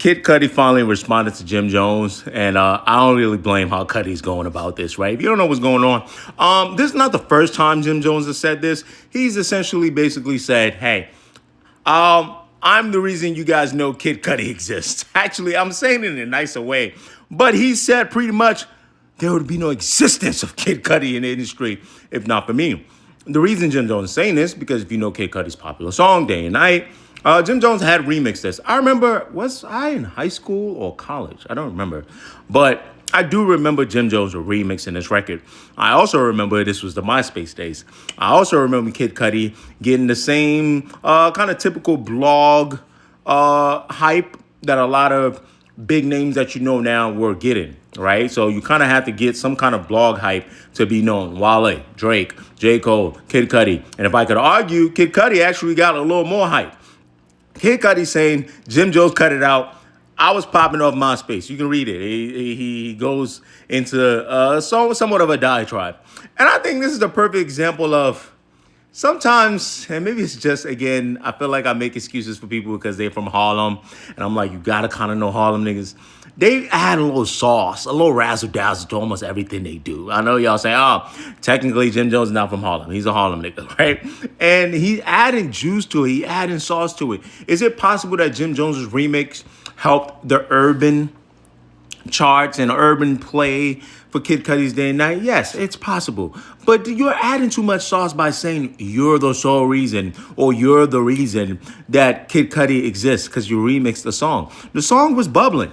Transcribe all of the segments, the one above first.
Kid Cudi finally responded to Jim Jones, and I don't really blame how Cudi's going about this, right? If you don't know what's going on, this is not the first time Jim Jones has said this. He's essentially basically said, hey, I'm the reason you guys know Kid Cudi exists. Actually, I'm saying it in a nicer way, but he said pretty much there would be no existence of Kid Cudi in the industry if not for me. The reason Jim Jones is saying this, because if you know Kid Cudi's popular song, Day and Night, Jim Jones had remixed this. I remember, was I in high school or college? I don't remember. But I do remember Jim Jones remixing this record. I also remember this was the MySpace days. I also remember Kid Cudi getting the same kind of typical blog hype that a lot of big names that you know now were getting, right? So you kind of have to get some kind of blog hype to be known. Wale, Drake, J. Cole, Kid Cudi. And if I could argue, Kid Cudi actually got a little more hype. Kid Cudi saying, Jim Jones cut it out. I was popping off MySpace. You can read it. He goes into somewhat of a diatribe. And I think this is the perfect example of sometimes, and maybe it's just, again, I feel like I make excuses for people because they're from Harlem. And I'm like, you got to kind of know Harlem niggas. They add a little sauce, a little razzle-dazzle to almost everything they do. I know y'all say, oh, technically Jim Jones is not from Harlem. He's a Harlem nigga, right? And he's adding juice to it. He adding sauce to it. Is it possible that Jim Jones's remix helped the urban charts and urban play for Kid Cudi's Day and Night? Yes, it's possible. But you're adding too much sauce by saying you're the sole reason or you're the reason that Kid Cudi exists because you remixed the song. The song was bubbling.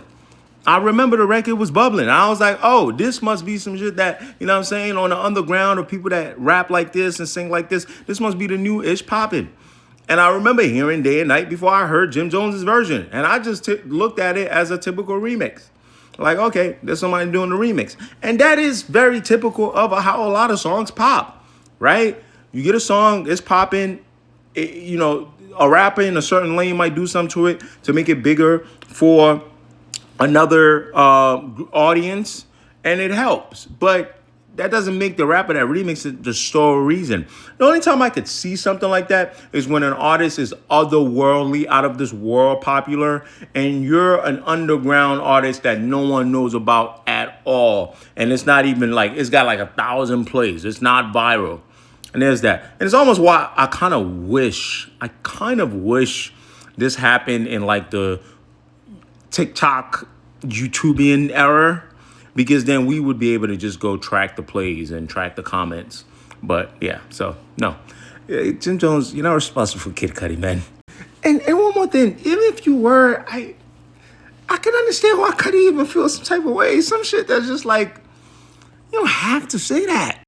I remember the record was bubbling. I was like, oh, this must be some shit that, you know what I'm saying, on the underground, or people that rap like this and sing like this. This must be the new-ish popping. And I remember hearing Day and Night before I heard Jim Jones's version. And I just looked at it as a typical remix. Like, okay, there's somebody doing the remix. And that is very typical of how a lot of songs pop, right? You get a song, it's popping, a rapper in a certain lane might do something to it to make it bigger for another audience, and it helps. But that doesn't make the rapper that remixes it the sole reason. The only time I could see something like that is when an artist is otherworldly, out of this world popular, and you're an underground artist that no one knows about at all. And it's not even like, it's got like 1,000 plays. It's not viral. And there's that. And it's almost why I kind of wish this happened in like the TikTok, YouTubian era, because then we would be able to just go track the plays and track the comments. But yeah, so no. Jim Jones, you're not responsible for Kid Cudi, man. And one more thing, even if you were, I can understand why Cudi even feels some type of way. Some shit that's just like, you don't have to say that.